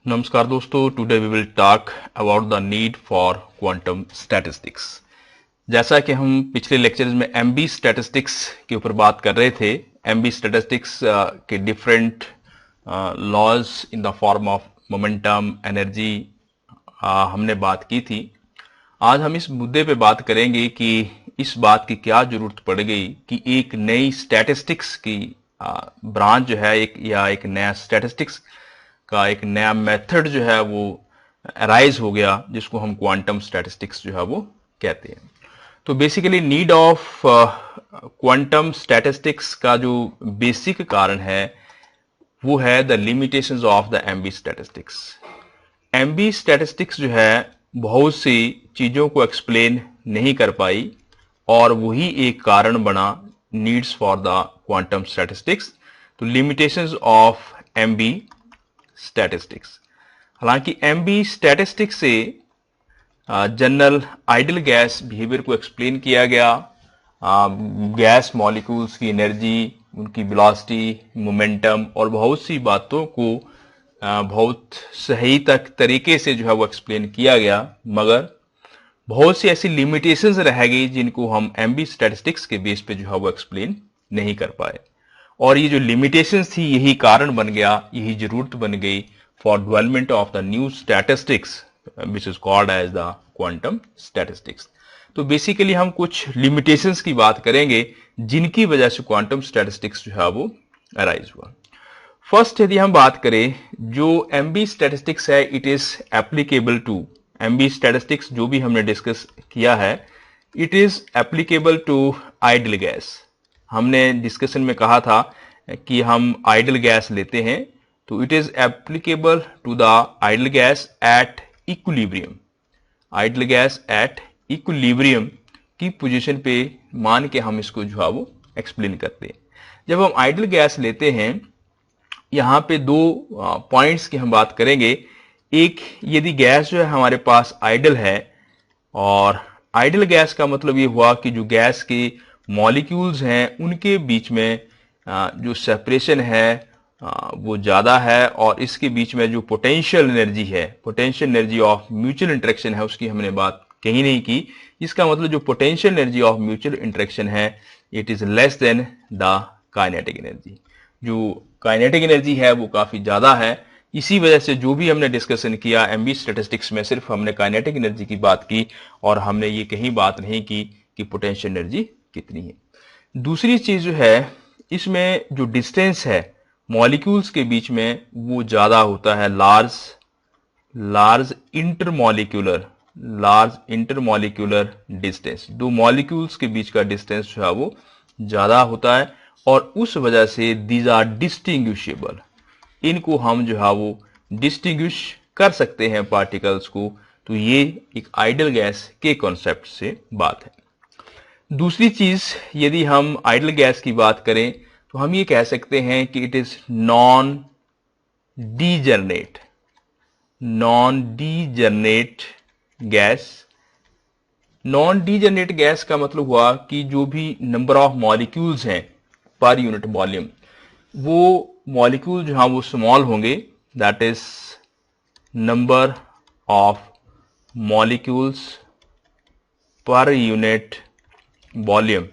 नमस्कार दोस्तों, today we will talk about the need for quantum statistics. जैसा कि हम पिछले लेक्चर्स में एमबी स्टैटिस्टिक्स के ऊपर बात कर रहे थे, एमबी स्टैटिस्टिक्स के different laws in the form of momentum, energy हमने बात की थी। आज हम इस मुद्दे पे बात करेंगे कि इस बात की क्या जरूरत पड़ गई कि एक नई स्टैटिस्टिक्स की ब्रांच जो है एक नया स्टैटिस्टिक्स का एक नया मेथड जो है वो अराइज हो गया, जिसको हम क्वांटम स्टैटिस्टिक्स जो है वो कहते हैं। तो basically need of quantum statistics का जो बेसिक कारण है वो है the limitations of the MB statistics. MB statistics जो है बहुत सी चीजों को एक्सप्लेन नहीं कर पाई और वही एक कारण बना needs for the quantum statistics. तो लिमिटेशंस ऑफ एमबी स्टैटिस्टिक्स। हालांकि एमबी स्टैटिस्टिक्स से जनरल आइडियल गैस बिहेवियर को एक्सप्लेन किया गया, गैस मॉलिक्यूल्स की एनर्जी, उनकी वेलोसिटी, मोमेंटम और बहुत सी बातों को बहुत सही तरीके से जो है वो एक्सप्लेन किया गया, मगर बहुत सी ऐसी लिमिटेशंस रह गई जिनको हम एमबी स्टैटिस्टिक्स के बेस पे जो है वो एक्सप्लेन नहीं कर पाए। और ये जो लिमिटेशंस थी यही कारण बन गया, यही जरूरत बन गई for development of the new statistics which is called as the quantum statistics. तो बेसिकली हम कुछ लिमिटेशंस की बात करेंगे जिनकी वजह से क्वांटम स्टैटिस्टिक्स जो है वो अराइज हुआ। फर्स्ट यदि हम बात करें, जो एमबी स्टैटिस्टिक्स है it is applicable to, MB statistics जो भी हमने डिस्कस किया है it is applicable to ideal gas. हमने डिस्कशन में कहा था कि हम आइडियल गैस लेते हैं तो it is applicable to the ideal gas at equilibrium. Ideal gas at equilibrium की पोजीशन पे मान के हम इसको जो है वो एक्सप्लेन करते हैं। जब हम आइडियल गैस लेते हैं, यहां पे दो पॉइंट्स की हम बात करेंगे। एक, यदि गैस जो है हमारे पास आइडियल है, और आइडियल गैस का मतलब ये हुआ कि जो गैस के मॉलिक्यूल्स हैं उनके बीच में जो सेपरेशन है वो ज़्यादा है, और इसके बीच में जो पोटेंशियल एनर्जी है, potential energy of mutual interaction है, उसकी हमने बात कहीं नहीं की। इसका मतलब जो potential energy of mutual interaction है it is less than the kinetic energy. जो काइनेटिक एनर्जी है वो काफ़ी ज़्यादा है। इसी वजह से जो भी हमने डिस्कशन किया एमबी स्टैटिस्टिक्स में, सिर्फ हमने काइनेटिक एनर्जी की बात की और हमने ये कहीं बात नहीं की कि पोटेंशियल एनर्जी कितनी है। दूसरी चीज जो है, इसमें जो डिस्टेंस है मॉलिक्यूल्स के बीच में वो ज्यादा होता है, लार्ज इंटरमॉलिक्यूलर डिस्टेंस। दो मॉलिक्यूल्स के बीच का डिस्टेंस जो है वो ज्यादा होता है, और उस वजह से दीज आर डिस्टिंग्विशेबल। इनको हम जो है वो डिस्टिंग्विश कर सकते हैं पार्टिकल्स को। तो ये एक आइडियल गैस के कॉन्सेप्ट से बात है। दूसरी चीज, यदि हम आइडियल गैस की बात करें तो हम ये कह सकते हैं कि it is non degenerate gas. Non degenerate gas का मतलब हुआ कि जो भी नंबर ऑफ मॉलिक्यूल्स हैं पर यूनिट वॉल्यूम, वो मॉलिक्यूल जो हाँ वो स्मॉल होंगे, that is number of molecules per unit volume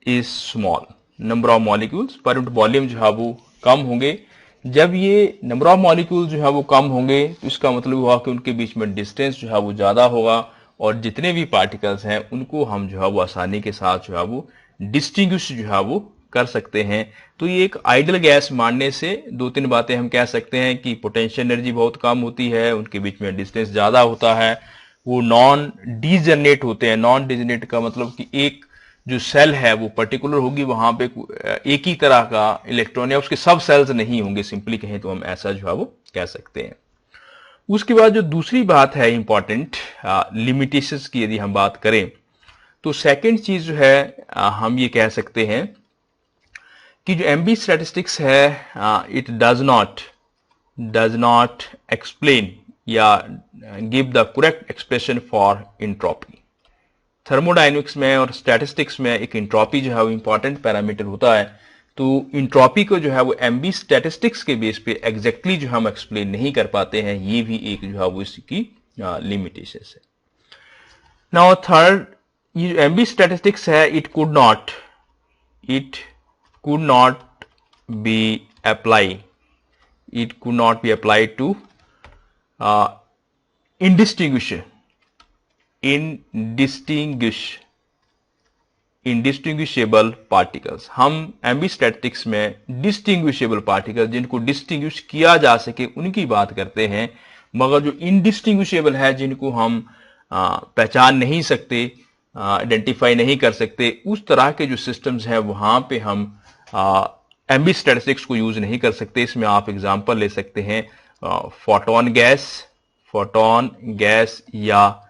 is small. Number of molecules per unit volume जो है वो कम होंगे। जब ये नंबर ऑफ मॉलिक्यूल जो है वो कम होंगे तो इसका मतलब हुआ कि उनके बीच में डिस्टेंस जो है वो ज्यादा होगा, और जितने भी पार्टिकल्स हैं उनको हम जो है वो आसानी के साथ जो है वो डिस्टिंग्विश जो है वो कर सकते हैं। तो ये एक आइडियल गैस मानने से दो तीन बातें हम कह सकते हैं कि पोटेंशियल एनर्जी बहुत कम होती है, उनके बीच में डिस्टेंस ज्यादा होता है, वो नॉन डीजनरेट होते हैं। नॉन डीजनरेट का मतलब कि एक जो सेल है वो पर्टिकुलर होगी, वहां पे एक ही तरह का इलेक्ट्रॉन या उसके सब सेल्स नहीं होंगे, सिंपली कहें तो हम ऐसा जो है वो कह सकते हैं। उसके बाद जो दूसरी बात है इंपॉर्टेंट लिमिटेशंस की, यदि हम बात करें तो सेकंड चीज जो है हम ये कह सकते हैं कि जो एमबी स्टैटिस्टिक्स है इट डज नॉट एक्सप्लेन या give the correct expression for entropy. Thermodynamics में और स्टैटिस्टिक्स में एक इंट्रोपी जो है वो इंपॉर्टेंट पैरामीटर होता है, तो इंट्रॉपी को जो है वो एमबी स्टैटिस्टिक्स के बेस पे एग्जैक्टली जो हम एक्सप्लेन नहीं कर पाते हैं, ये भी एक जो है वो इसकी लिमिटेशन है। नाउ थर्ड, ये एमबी स्टैटिस्टिक्स है, it could not be applied to indistinguishable particles। हम एमबी स्टैटिस्टिक्स में डिस्टिंग्विशेबल पार्टिकल, जिनको डिस्टिंग्विश किया जा सके, उनकी बात करते हैं, मगर जो इनडिस्टिंग्विशेबल है, जिनको हम पहचान नहीं सकते, आइडेंटिफाई नहीं कर सकते, उस तरह के जो सिस्टम्स हैं वहां पे हम एमबी स्टैटिस्टिक्स को यूज नहीं कर सकते। इसमें आप एग्जांपल ले सकते हैं फोटोन गैस या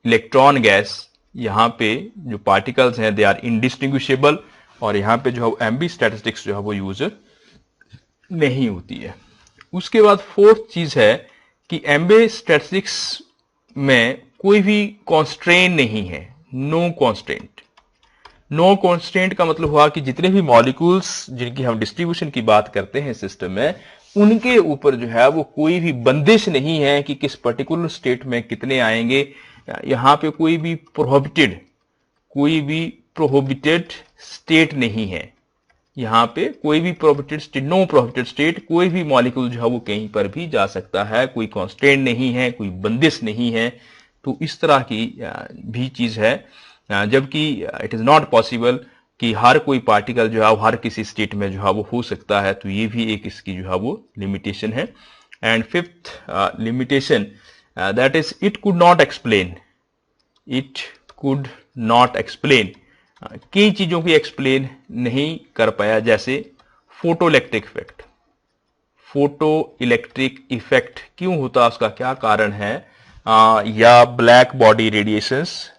इलेक्ट्रॉन गैस। यहाँ पे जो पार्टिकल्स हैं दे आर इनडिस्टिंग्विशेबल, और यहाँ पे जो है एमबी स्टैटिस्टिक्स जो है वो यूज नहीं होती है। उसके बाद फोर्थ चीज है कि एमबी स्टैटिस्टिक्स में कोई भी कॉन्स्ट्रेंट नहीं है, नो कॉन्स्टेंट का मतलब हुआ कि जितने भी मॉलिक्यूल्स जिनकी हम डिस्ट्रीब्यूशन की बात करते हैं सिस्टम में, उनके ऊपर जो है वो कोई भी बंदिश नहीं है कि किस पर्टिकुलर स्टेट में कितने आएंगे। यहां पे कोई भी प्रोहिबिटेड स्टेट नहीं है। यहां पे कोई भी नो प्रोहिबिटेड स्टेट, कोई भी मॉलिक्यूल जो है वो कहीं पर भी जा सकता है, कोई कॉन्स्टेंट नहीं है, कोई बंदिश नहीं है। तो इस तरह की भी चीज है, जबकि इट इज नॉट पॉसिबल कि हर कोई पार्टिकल जो है वो हर किसी स्टेट में जो है वो हो सकता है। तो ये भी एक इसकी जो है वो लिमिटेशन है। And fifth limitation, that is it could not explain कई चीजों की एक्सप्लेन नहीं कर पाया, जैसे फोटो इलेक्ट्रिक इफेक्ट क्यों होता, उसका क्या कारण है, या ब्लैक बॉडी रेडिएशंस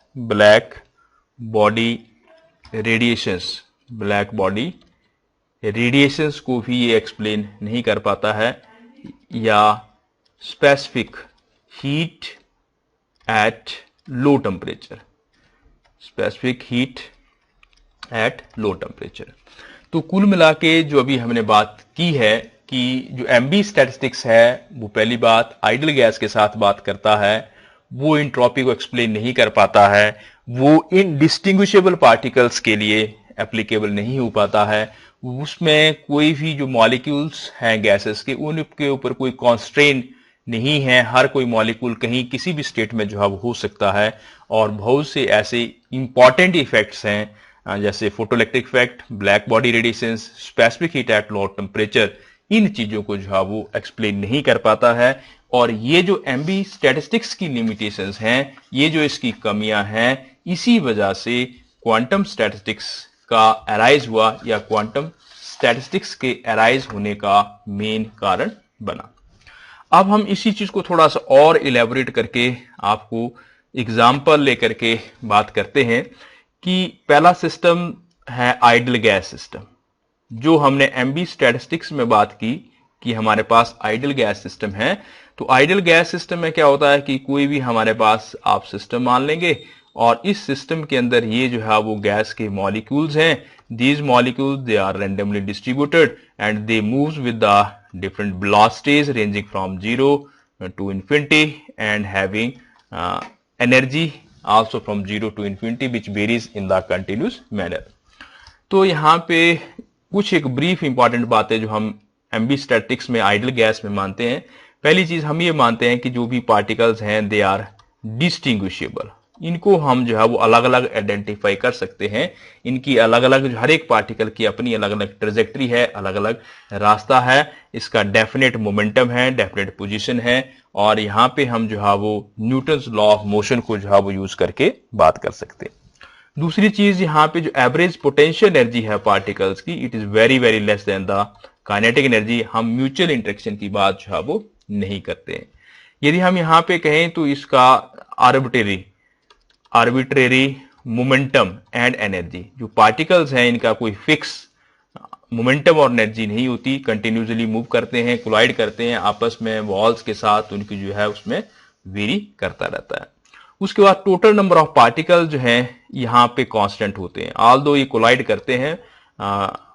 को भी ये एक्सप्लेन नहीं कर पाता है, या specific heat at low temperature. तो कुल मिला के जो अभी हमने बात की है कि जो एमबी स्टैटिस्टिक्स है वो पहली बात आइडल गैस के साथ बात करता है, वो एंट्रोपी को एक्सप्लेन नहीं कर पाता है, वो इनडिस्टिंग्विशेबल पार्टिकल्स के लिए एप्लीकेबल नहीं हो पाता है, उसमें कोई भी जो मॉलिक्यूल्स हैं गैसेस के, उनके ऊपर कोई कॉन्स्ट्रेंट नहीं है, हर कोई मॉलिक्यूल कहीं किसी भी स्टेट में जो है वो हो सकता है। और बहुत से ऐसे इंपॉर्टेंट इफेक्ट्स हैं जैसे photoelectric effect, black body radiation, specific heat at low temperature, इन चीजों को जो है वो एक्सप्लेन नहीं कर पाता है। और ये जो एमबी स्टैटिस्टिक्स की लिमिटेशंस हैं, ये जो इसकी कमियां हैं, इसी वजह से क्वांटम स्टैटिस्टिक्स का अराइज हुआ, या क्वांटम स्टैटिस्टिक्स के अराइज होने का मेन कारण बना। अब हम इसी चीज को थोड़ा सा और इलेबोरेट करके आपको एग्जाम्पल लेकर के बात करते हैं कि पहला सिस्टम है आइडल गैस सिस्टम। जो हमने एमबी स्टैटिस्टिक्स में बात की कि हमारे पास आइडल गैस सिस्टम है, तो आइडल गैस सिस्टम में क्या होता है कि कोई भी हमारे पास आप सिस्टम मान लेंगे, और इस सिस्टम के अंदर ये जो है वो गैस के मॉलिक्यूल्स हैं। These molecules they are randomly distributed and they moves with the different velocities ranging from 0 to infinity and having energy also from 0 to infinity which varies in the continuous manner। तो यहाँ पे कुछ एक brief important बातें जो हम MB statistics में idol gas में मानते हैं। पहली चीज हम ये मानते हैं कि जो भी पार्टिकल्स हैं दे आर डिस्टिंग्विशेबल, इनको हम जो है वो अलग अलग आइडेंटिफाई कर सकते हैं। इनकी अलग अलग, हर एक पार्टिकल की अपनी अलग अलग ट्रेजेक्ट्री है, अलग अलग रास्ता है, इसका डेफिनेट मोमेंटम है, डेफिनेट पोजीशन है, और यहाँ पे हम जो है वो न्यूटन्स लॉ ऑफ मोशन को जो है वो यूज करके बात कर सकते हैं। दूसरी चीज, यहाँ पे जो एवरेज पोटेंशियल एनर्जी है पार्टिकल्स की, it is very very less than the kinetic energy. हम म्यूचुअल इंटरेक्शन की बात जो है वो नहीं करते हैं। यदि हम यहाँ पे कहें तो इसका आर्बिट्रेरी मोमेंटम एंड एनर्जी, जो पार्टिकल्स हैं इनका कोई फिक्स मोमेंटम और एनर्जी नहीं होती, कंटिन्यूसली मूव करते हैं, कोलाइड करते हैं आपस में वॉल्स के साथ, तो उनकी जो है उसमें वेरी करता रहता है। उसके बाद टोटल नंबर ऑफ पार्टिकल जो हैं यहाँ पे कांस्टेंट होते हैं, ऑल्दो ये कोलाइड करते हैं,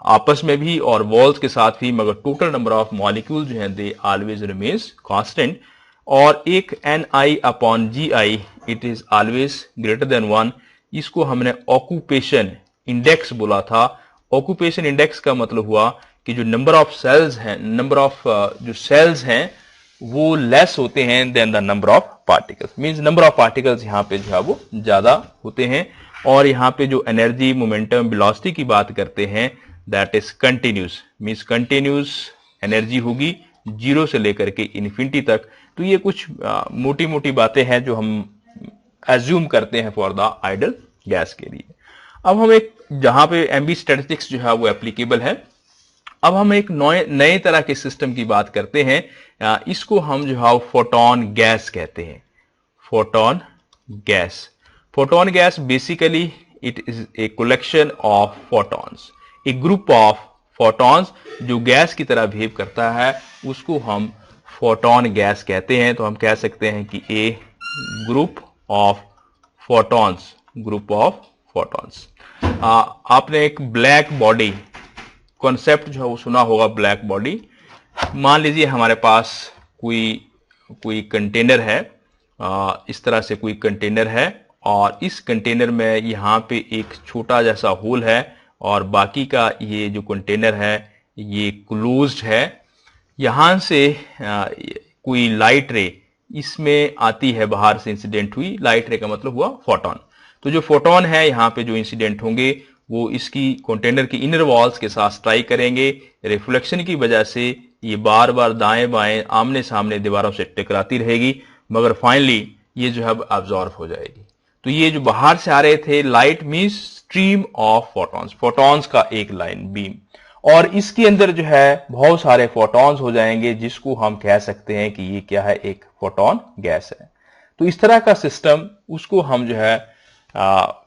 आपस में भी और वॉल्स के साथ भी, मगर टोटल नंबर ऑफ मॉलिक्यूल जो हैं दे ऑलवेज रिमेन्स कांस्टेंट। और एक Ni/Gi it is always greater than 1, इसको हमने ऑक्यूपेशन इंडेक्स बोला था। ऑक्यूपेशन इंडेक्स का मतलब हुआ कि जो नंबर ऑफ सेल्स हैं, नंबर ऑफ जो सेल्स हैं वो लेस होते हैं than the number of particles, means number of particles यहाँ पे जो है वो ज्यादा होते हैं। और यहाँ पे जो एनर्जी, मोमेंटम, वेलोसिटी की बात करते हैं that is continuous, means continuous energy होगी जीरो से लेकर के इन्फिनिटी तक। तो ये कुछ मोटी मोटी बातें हैं जो हम एज्यूम करते हैं फॉर द आइडल गैस के लिए। अब हम एक, जहां पे एमबी स्टैटिस्टिक्स जो है वो एप्लीकेबल है, अब हम एक नए तरह के सिस्टम की बात करते हैं। इसको हम जो है फोटोन गैस कहते हैं। Photon gas, photon gas basically it is a collection of photons, A group of photons जो गैस की तरह बिहेव करता है उसको हम फोटोन गैस कहते हैं। तो हम कह सकते हैं कि a group of photons, group of photons. आपने एक ब्लैक बॉडी कॉन्सेप्ट जो है वो सुना होगा, ब्लैक बॉडी। मान लीजिए हमारे पास कोई कंटेनर है, इस तरह से कोई कंटेनर है और इस कंटेनर में यहाँ पे एक छोटा जैसा होल है और बाकी का ये जो कंटेनर है ये क्लोज्ड है। यहां से कोई लाइट रे इसमें आती है, बाहर से इंसिडेंट हुई। लाइट रे का मतलब हुआ फोटोन। तो जो फोटोन है यहाँ पे जो इंसिडेंट होंगे वो इसकी कंटेनर की इनर वॉल्स के साथ स्ट्राइक करेंगे। रिफ्लेक्शन की वजह से ये बार बार दाएं बाएं आमने सामने दीवारों से टकराती रहेगी, मगर फाइनली ये जो है अब्जॉर्ब हो जाएगी। तो ये जो बाहर से आ रहे थे light means stream of photons, photons का एक लाइन बीम, और इसके अंदर जो है बहुत सारे फोटॉन्स हो जाएंगे जिसको हम कह सकते हैं कि ये क्या है, एक फोटोन गैस है। तो इस तरह का सिस्टम उसको हम जो है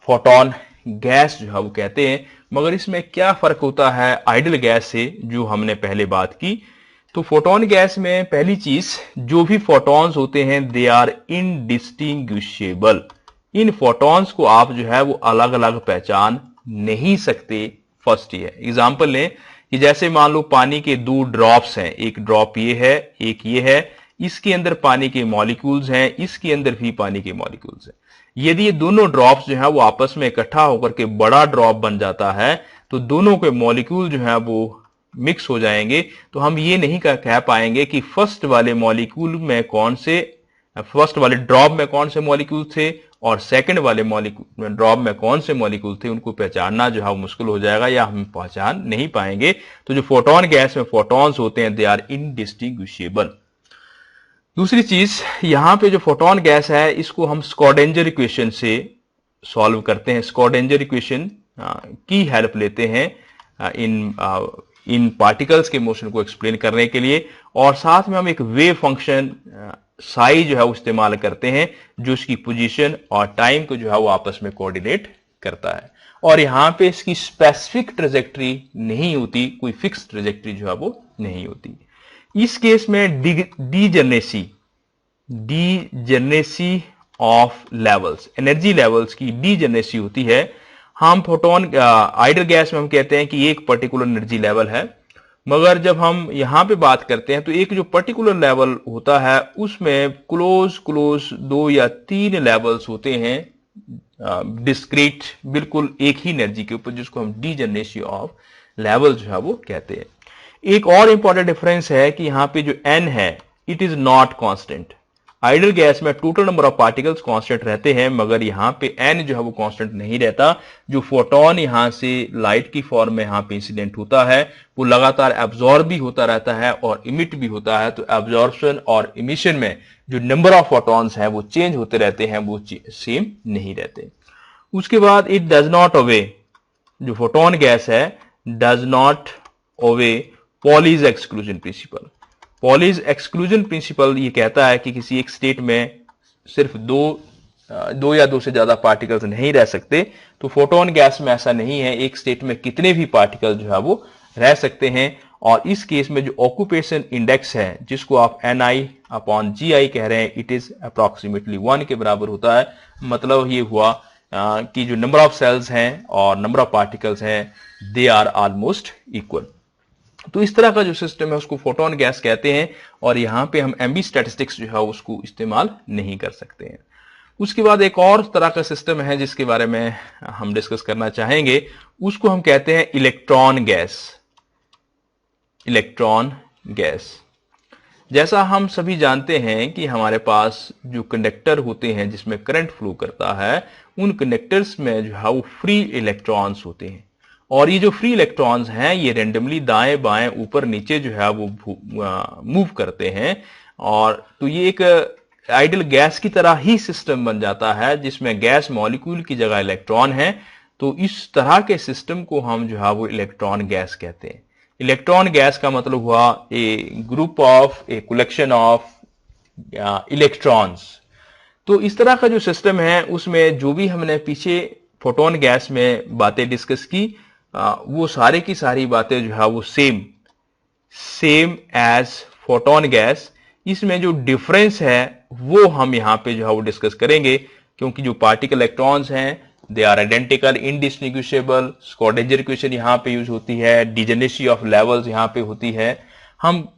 फोटोन गैस जो है वो कहते हैं। मगर इसमें क्या फर्क होता है आइडल गैस से जो हमने पहले बात की। तो फोटोन गैस में पहली चीज, जो भी फोटॉन्स होते हैं दे आर इनडिस्टिंग्विशेबल। इन फोटॉन्स को आप जो है वो अलग अलग पहचान नहीं सकते। फर्स्ट ये एग्जांपल लें कि जैसे मान लो पानी के दो ड्रॉप्स हैं, एक ड्रॉप ये है, एक ये है। इसके अंदर पानी के मॉलिक्यूल्स हैं, इसके अंदर भी पानी के मॉलिक्यूल्स हैं। यदि ये दोनों ड्रॉप्स जो है वो आपस में इकट्ठा होकर के बड़ा ड्रॉप बन जाता है तो दोनों के मॉलिक्यूल जो है वो मिक्स हो जाएंगे। तो हम ये नहीं कह पाएंगे कि फर्स्ट वाले मॉलिक्यूल में कौन से, फर्स्ट वाले ड्रॉप में कौन से मॉलिक्यूल थे और सेकंड वाले मॉलिक्यूल ड्रॉप में कौन से मॉलिक्यूल थे। उनको पहचानना जो है वो मुश्किल हो जाएगा या हम पहचान नहीं पाएंगे। तो जो फोटोन गैस में फोटॉन्स होते हैं दे आर इनडिस्टिंग्विशेबल। दूसरी चीज, यहां पे जो फोटोन गैस है इसको हम स्क्रॉडिंजर इक्वेशन से सॉल्व करते हैं। स्क्रॉडिंजर इक्वेशन की हेल्प लेते हैं इन पार्टिकल्स के मोशन को एक्सप्लेन करने के लिए, और साथ में हम एक वेव फंक्शन साई जो है वो इस्तेमाल करते हैं जो इसकी पोजीशन और टाइम को जो है वो आपस में कोऑर्डिनेट करता है। और यहां पे इसकी स्पेसिफिक ट्रेजेक्टरी नहीं होती, कोई फिक्स ट्रेजेक्टरी जो है वो नहीं होती। इस केस में degeneracy of levels, energy levels की डीजनरेसी होती है। हम फोटोन आइडल गैस में हम कहते हैं कि एक पर्टिकुलर एनर्जी लेवल है, मगर जब हम यहां पे बात करते हैं तो एक जो पर्टिकुलर लेवल होता है उसमें क्लोज 2 या 3 लेवल्स होते हैं डिस्क्रीट, बिल्कुल एक ही एनर्जी के ऊपर, जिसको हम डीजनरेसी ऑफ लेवल जो है वो कहते हैं। एक और इंपॉर्टेंट डिफरेंस है कि यहां पे जो n है it is not constant. Ideal gas में total number of particles constant रहते हैं, मगर यहां पे n जो है वो कांस्टेंट नहीं रहता। जो फोटोन यहां से लाइट की फॉर्म में यहां पे इंसिडेंट होता है वो लगातार एब्जॉर्ब भी होता रहता है और इमिट भी होता है। तो एब्जॉर्प्शन और इमिशन में जो नंबर ऑफ फोटॉन्स हैं वो चेंज होते रहते हैं, वो सेम नहीं रहते। उसके बाद इट डज नॉट ओवे, जो फोटोन गैस है does not obey Pauli's exclusion principle. Pauli's exclusion principle ये कहता है कि किसी एक स्टेट में सिर्फ दो या दो से ज्यादा पार्टिकल्स नहीं रह सकते। तो फोटोन गैस में ऐसा नहीं है, एक स्टेट में कितने भी पार्टिकल जो है वो रह सकते हैं। और इस केस में जो ऑक्यूपेशन इंडेक्स है जिसको आप Ni/Gi कह रहे हैं, इट इज अप्रोक्सीमेटली 1 के बराबर होता है। मतलब ये हुआ कि जो नंबर ऑफ सेल्स हैं और नंबर ऑफ पार्टिकल्स हैं दे आर ऑलमोस्ट इक्वल। तो इस तरह का जो सिस्टम है उसको फोटोन गैस कहते हैं और यहां पे हम एमबी स्टैटिस्टिक्स जो है उसको इस्तेमाल नहीं कर सकते हैं। उसके बाद एक और तरह का सिस्टम है जिसके बारे में हम डिस्कस करना चाहेंगे, उसको हम कहते हैं इलेक्ट्रॉन गैस। इलेक्ट्रॉन गैस, जैसा हम सभी जानते हैं कि हमारे पास जो कंडक्टर होते हैं जिसमें करंट फ्लो करता है, उन कंडक्टर्स में जो है वो फ्री इलेक्ट्रॉन्स होते हैं और ये जो फ्री इलेक्ट्रॉन्स हैं ये रेंडमली दाएं बाएं ऊपर नीचे जो है वो मूव करते हैं और तो ये एक आइडियल गैस की तरह ही सिस्टम बन जाता है जिसमें गैस मॉलिक्यूल की जगह इलेक्ट्रॉन है। तो इस तरह के सिस्टम को हम जो है वो इलेक्ट्रॉन गैस कहते हैं। इलेक्ट्रॉन गैस का मतलब हुआ a group of a collection of electrons. तो इस तरह का जो सिस्टम है उसमें जो भी हमने पीछे फोटोन गैस में बातें डिस्कस की वो सारे की सारी बातें जो है वो सेम एज फोटोन गैस। इसमें जो डिफरेंस है वो हम यहां पे जो है वो डिस्कस करेंगे क्योंकि जो पार्टिकल इलेक्ट्रॉन्स हैं they are identical indistinguishable. Schrodinger equation यहां पे यूज होती है, डिजेनेसी ऑफ लेवल्स यहां पे होती है। हम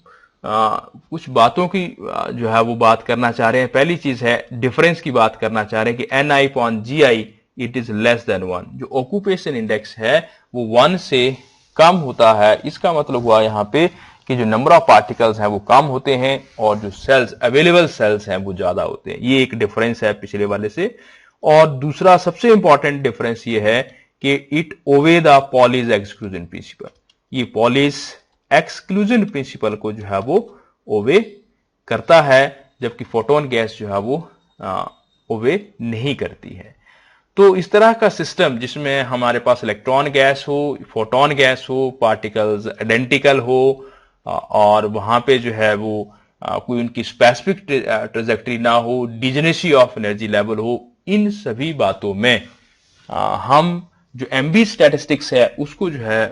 कुछ बातों की जो है वो बात करना चाह रहे हैं। पहली चीज है डिफरेंस की बात करना चाह रहे हैं कि NI/GI it is less then 1। जो ऑक्यूपेशन इंडेक्स है वो 1 से कम होता है। इसका मतलब हुआ यहां पे कि जो नंबर ऑफ पार्टिकल्स हैं वो कम होते हैं और जो सेल्स अवेलेबल सेल्स हैं वो ज्यादा होते हैं। ये एक डिफरेंस है पिछले वाले से। और दूसरा सबसे इंपॉर्टेंट डिफरेंस ये है कि it obey the Pauli's exclusion principle. ये पॉलीज एक्सक्लूजन प्रिंसिपल को जो है वो ओवे करता है जबकि फोटोन गैस जो है वो ओवे नहीं करती है। तो इस तरह का सिस्टम जिसमें हमारे पास इलेक्ट्रॉन गैस हो, फोटोन गैस हो, पार्टिकल्स आइडेंटिकल हो और वहां पे जो है वो कोई उनकी स्पेसिफिक ट्रेजेक्टरी ना हो, डिजेनेसी ऑफ एनर्जी लेवल हो, इन सभी बातों में हम जो एमबी स्टैटिस्टिक्स है उसको जो है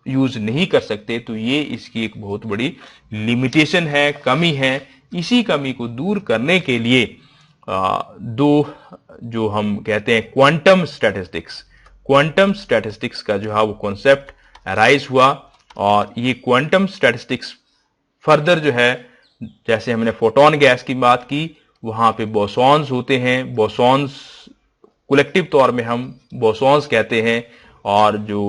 यूज नहीं कर सकते। तो ये इसकी एक बहुत बड़ी लिमिटेशन है, कमी है। इसी कमी को दूर करने के लिए दो जो हम कहते हैं क्वांटम स्टैटिस्टिक्स का जो है वो कॉन्सेप्ट अराइज हुआ और ये क्वांटम स्टैटिस्टिक्स फर्दर जो है जैसे हमने फोटोन गैस की बात की वहां पे बोसॉन्स होते हैं, बोसॉन्स कलेक्टिव तौर में हम बोसॉन्स कहते हैं और जो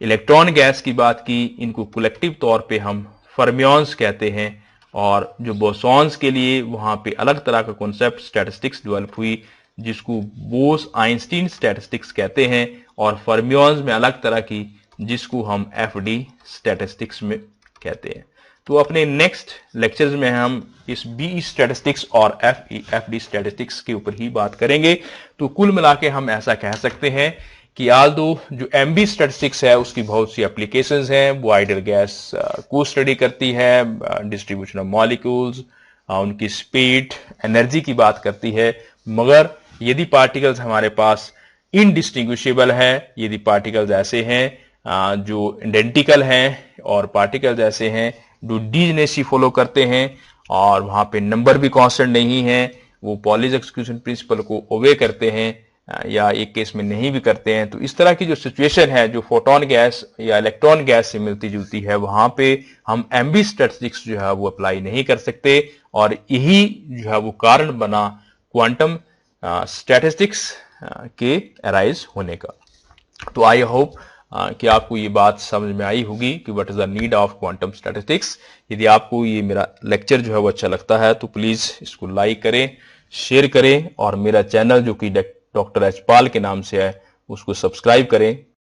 इलेक्ट्रॉन गैस की बात की इनको कलेक्टिव तौर पे हम फर्मियंस कहते हैं और जो बोसॉन्स के लिए वहां पे अलग तरह का कॉन्सेप्ट स्टैटिस्टिक्स डेवलप हुई जिसको बोस आइंस्टीन स्टैटिस्टिक्स कहते हैं और फर्मियंस में अलग तरह की जिसको हम FD स्टैटिस्टिक्स में कहते हैं। तो अपने नेक्स्ट लेक्चर्स में हम इस BE स्टैटिस्टिक्स और FD स्टैटिस्टिक्स के ऊपर ही बात करेंगे। तो कुल मिला के हम ऐसा कह सकते हैं कि आल्दो जो MB स्टैटिस्टिक्स है उसकी बहुत सी एप्लीकेशंस हैं। वो आइडियल गैस को स्टडी करती है, डिस्ट्रीब्यूशन ऑफ मॉलिक्यूल्स, उनकी स्पीड, एनर्जी की बात करती है। मगर यदि पार्टिकल्स हमारे पास इनडिस्टिंग्विशेबल है, यदि पार्टिकल्स ऐसे हैं जो आइडेंटिकल हैं और पार्टिकल्स ऐसे हैं जो डिजेनेसी फॉलो करते हैं और वहां पे नंबर भी कांस्टेंट नहीं है, वो पॉलीज एक्सक्लूजन प्रिंसिपल को ओवे करते हैं या एक केस में नहीं भी करते हैं। तो इस तरह की जो सिचुएशन है जो फोटोन गैस या इलेक्ट्रॉन गैस से मिलती जुलती है वहां पे हम एमबी स्टैटिस्टिक्स जो है वो अप्लाई नहीं कर सकते और यही जो है वो कारण बना क्वांटम स्टैटिस्टिक्स के अराइज होने का। तो आई होप कि आपको ये बात समझ में आई होगी कि what is the need of quantum statistics. यदि आपको ये मेरा लेक्चर जो है वो अच्छा लगता है तो प्लीज इसको लाइक करें, शेयर करें और मेरा चैनल जो कि डॉक्टर एचपाल के नाम से है उसको सब्सक्राइब करें